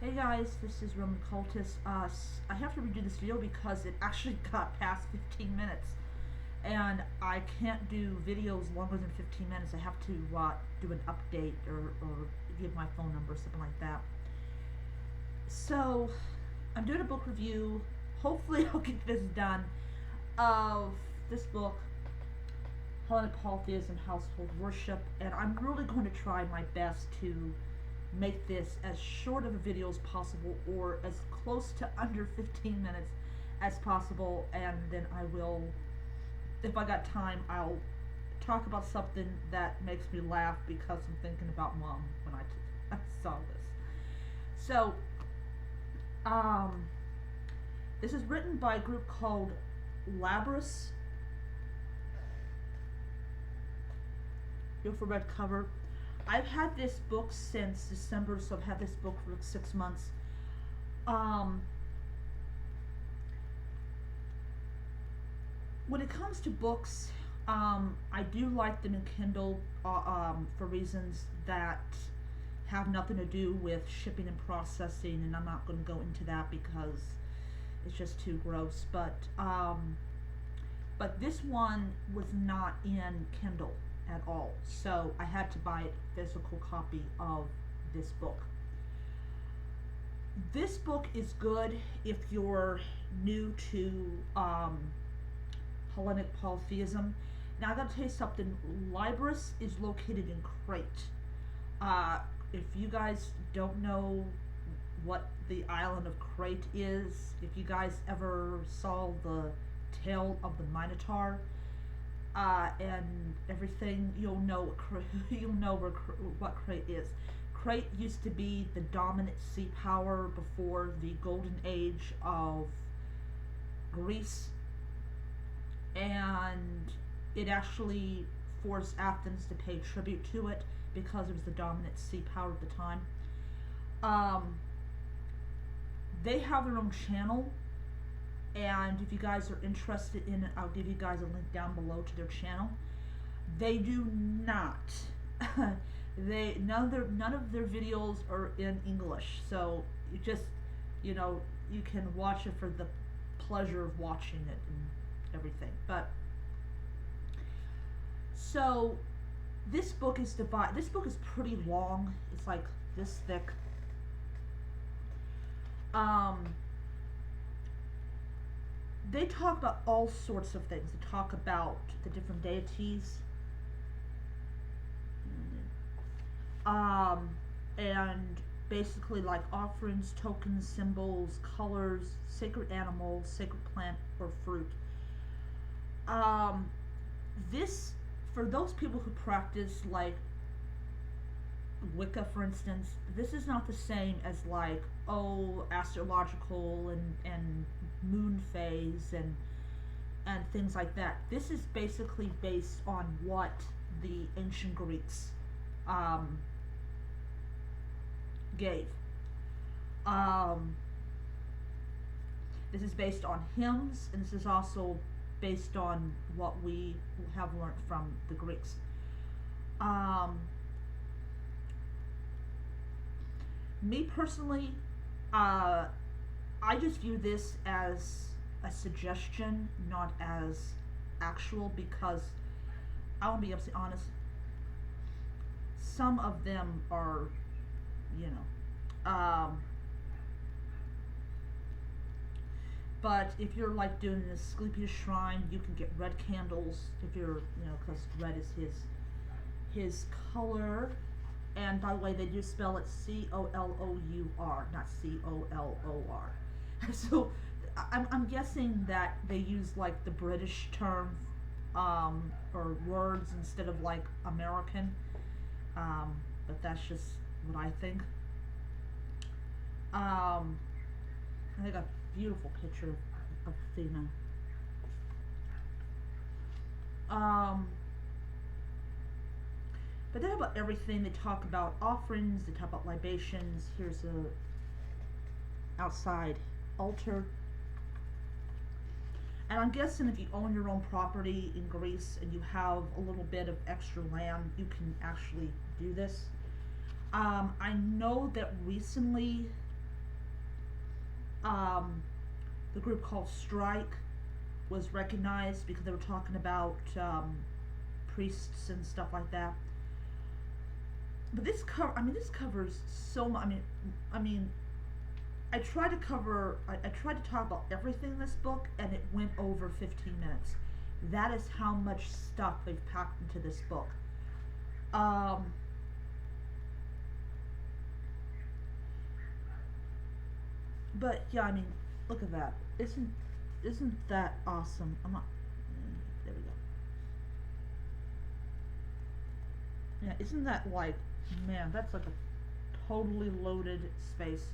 Hey guys, this is Roman Cultist. I have to redo this video because it actually got past 15 minutes, and I can't do videos longer than 15 minutes. I have to do an update or give my phone number or something like that. So, I'm doing a book review. Hopefully, I'll get this done of this book, Hellenic Polytheism, Household Worship, and I'm really going to try my best to make this as short of a video as possible or as close to under 15 minutes as possible, and then I will, if I got time, I'll talk about something that makes me laugh because I'm thinking about mom when I saw this. So, this is written by a group called Labris. Beautiful red cover. I've had this book since December, so I've had this book for like 6 months. When it comes to books, I do like them in Kindle for reasons that have nothing to do with shipping and processing, and I'm not going to go into that because it's just too gross. But this one was not in Kindle at all, so I had to buy a physical copy of this book. This book is good if you're new to Hellenic Polytheism. Now I gotta tell you something, Libris is located in Crete. If you guys don't know what the island of Crete is, if you guys ever saw the Tale of the Minotaur, and everything, you'll know what Crete is. Crete used to be the dominant sea power before the golden age of Greece, and it actually forced Athens to pay tribute to it because it was the dominant sea power at the time. They have their own channel, and if you guys are interested in it, I'll give you guys a link down below to their channel. They do not none of their videos are in English, so you just, you can watch it for the pleasure of watching it and everything. But so this book is pretty long. It's like this thick. They talk about all sorts of things. They talk about the different deities, and basically like offerings, tokens, symbols, colors, sacred animals, sacred plant or fruit. This, for those people who practice like Wicca, for instance, this is not the same as like, astrological and moon phase and things like that. This is basically based on what the ancient Greeks gave. This is based on hymns, and this is also based on what we have learned from the Greeks. Me personally, I just view this as a suggestion, not as actual, because I want to be absolutely honest, some of them are, but if you're like doing the Asclepius shrine, you can get red candles if you're, because red is his color. And by the way, they do spell it C-O-L-O-U-R, not C-O-L-O-R. So I'm guessing that they use like the British term or words instead of like American. But that's just what I think. I think a beautiful picture of Athena. But they talk about everything. They talk about offerings, they talk about libations. Here's a outside altar. And I'm guessing if you own your own property in Greece and you have a little bit of extra land, you can actually do this. I know that recently the group called Strike was recognized because they were talking about priests and stuff like that. But this covers so much. I tried to cover. I tried to talk about everything in this book, and it went over 15 minutes. That is how much stuff they've packed into this book. But yeah, look at that. Isn't that awesome? I'm not. There we go. Yeah, isn't that like, man? That's like a totally loaded space.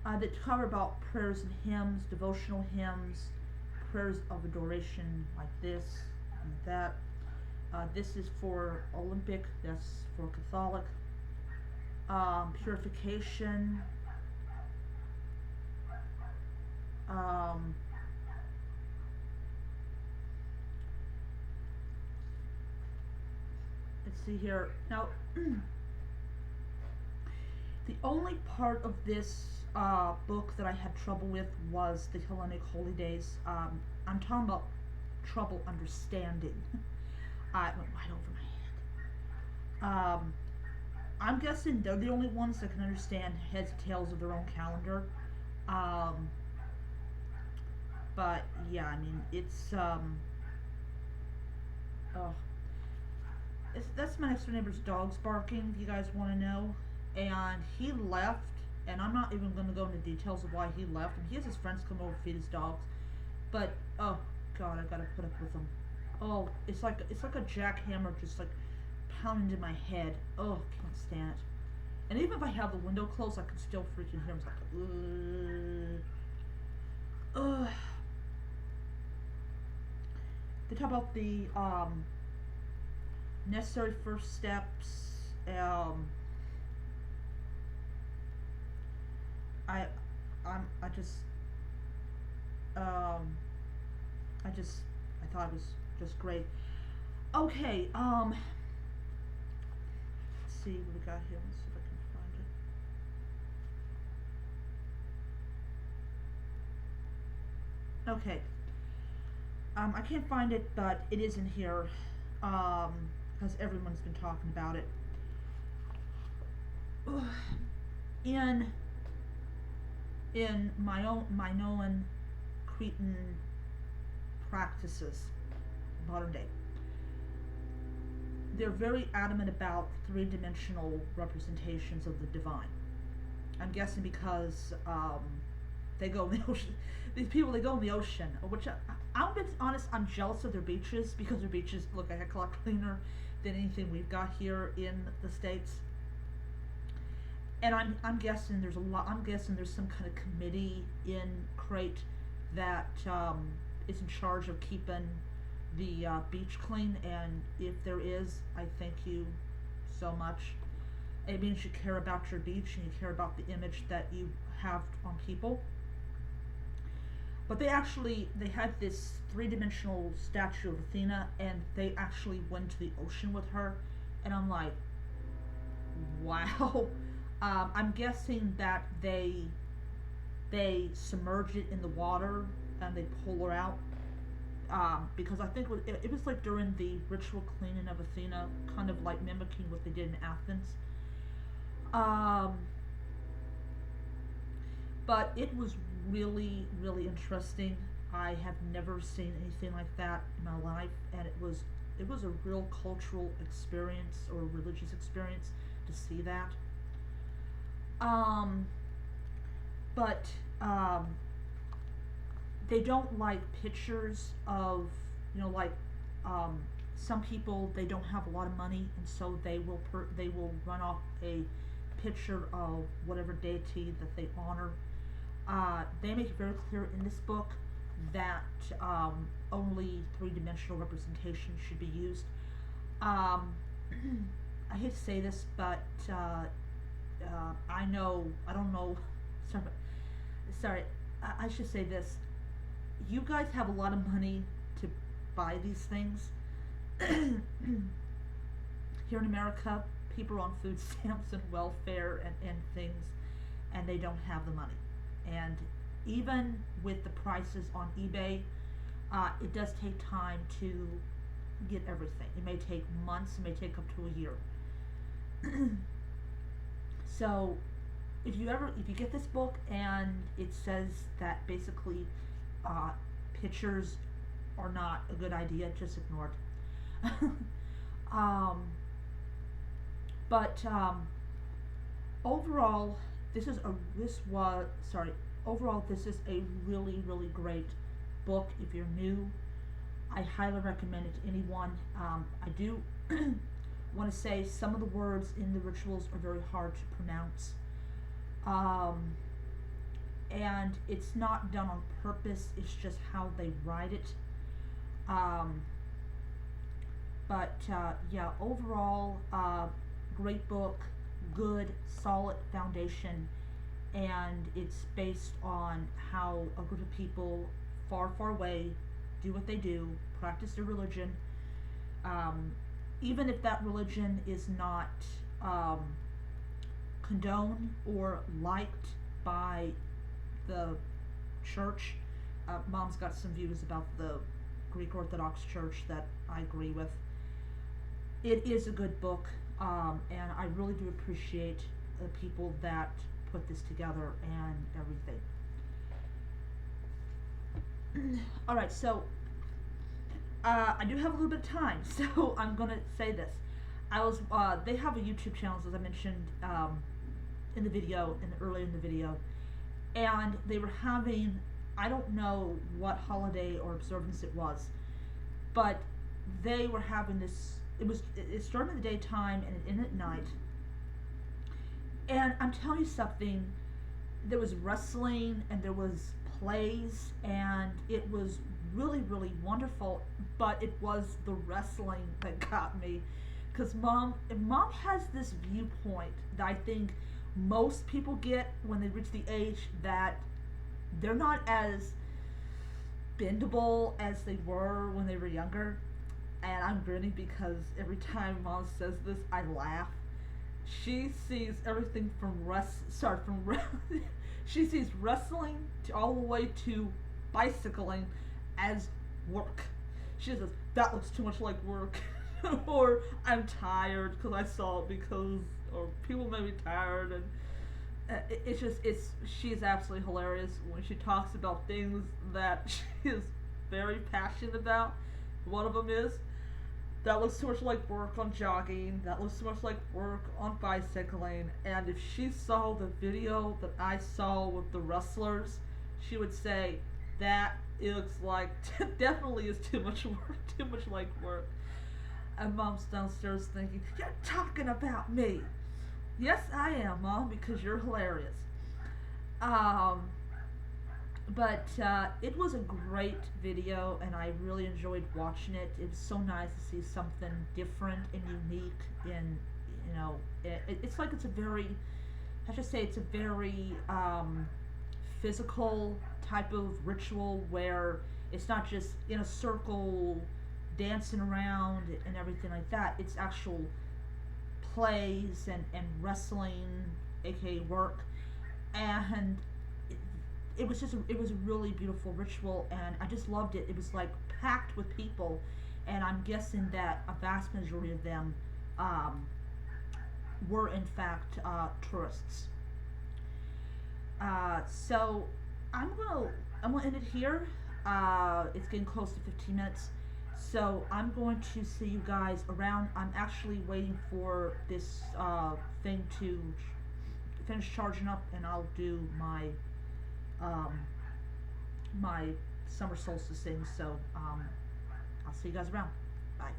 That cover about prayers and hymns, devotional hymns, prayers of adoration like this and that. This is for Olympic, that's for Catholic. Purification. Let's see here. Now, the only part of this book that I had trouble with was the Hellenic holy days. I'm talking about trouble understanding. It went right over my head. I'm guessing they're the only ones that can understand heads and tails of their own calendar. But yeah, it's oh, that's my next door neighbor's dogs barking, if you guys want to know. And he left, and I'm not even going to go into details of why he left. And he has his friends come over to feed his dogs. But oh god, I gotta put up with him. Oh, it's like a jackhammer just like pounding into my head. Oh, can't stand it. And even if I have the window closed, I can still freaking hear him. It's like, They talk about the necessary first steps. I thought it was just great. Okay, let's see what we got here. Let's see if I can find it. Okay. I can't find it, but it is in here, because everyone's been talking about it. In Minoan Cretan practices, modern day, they're very adamant about three-dimensional representations of the divine. I'm guessing because they go in the ocean. These people, they go in the ocean, which I'll be honest, I'm jealous of their beaches, because their beaches look a heck of a lot cleaner than anything we've got here in the States. And I'm guessing there's some kind of committee in Crete that is in charge of keeping the beach clean. And if there is, I thank you so much. It means you care about your beach and you care about the image that you have on people. But they had this three-dimensional statue of Athena, and they actually went to the ocean with her, and I'm like, wow. I'm guessing that they submerge it in the water and they pull her out, because I think it was like during the ritual cleaning of Athena, kind of like mimicking what they did in Athens. But it was really, really interesting. I have never seen anything like that in my life, and it was a real cultural experience, or a religious experience, to see that. But they don't like pictures of, some people, they don't have a lot of money, and so they will run off a picture of whatever deity that they honor. They make it very clear in this book that only three-dimensional representation should be used. I hate to say this, but I don't know, I should say this. You guys have a lot of money to buy these things. Here in America, people are on food stamps and welfare and things, and they don't have the money. And even with the prices on eBay, it does take time to get everything. It may take months, it may take up to a year. So if you get this book and it says that basically pictures are not a good idea, just ignore it. But overall, this is a really, really great book. If you're new, I highly recommend it to anyone. I do want to say some of the words in the rituals are very hard to pronounce. And it's not done on purpose, it's just how they write it. Yeah, overall, great book, good, solid foundation, and it's based on how a group of people far, far away do what they do, practice their religion, even if that religion is not condoned or liked by the church. Mom's got some views about the Greek Orthodox Church that I agree with. It is a good book, and I really do appreciate the people that put this together and everything. Alright, so I do have a little bit of time, so I'm gonna say this. They have a YouTube channel, as I mentioned earlier in the video, and they were having, I don't know what holiday or observance it was, but they were having this. It started in the daytime and it ended at night. And I'm telling you something, there was wrestling and there was plays, and it was really, really wonderful, but it was the wrestling that got me, because mom has this viewpoint that I think most people get when they reach the age that they're not as bendable as they were when they were younger. And I'm grinning because every time Mom says this, I laugh. She sees everything she sees wrestling all the way to bicycling as work. She says, that looks too much like work. Or, I'm tired because I saw it or people may be tired. And she is absolutely hilarious when she talks about things that she is very passionate about. One of them is, that looks too much like work on jogging, that looks too much like work on bicycling, and if she saw the video that I saw with the wrestlers, she would say, that looks like, definitely is too much work, too much like work. And Mom's downstairs thinking, you're talking about me. Yes, I am, Mom, because you're hilarious. But it was a great video, and I really enjoyed watching it. It was so nice to see something different and unique. And it's like it's a very physical type of ritual where it's not just in a circle dancing around and everything like that. It's actual plays and wrestling, aka work, and it was a really beautiful ritual, and I just loved it. It was like packed with people, and I'm guessing that a vast majority of them were in fact tourists. So I'm gonna end it here. It's getting close to 15 minutes, so I'm going to see you guys around. I'm actually waiting for this thing to finish charging up, and I'll do my my summer solstice thing. So I'll see you guys around. Bye.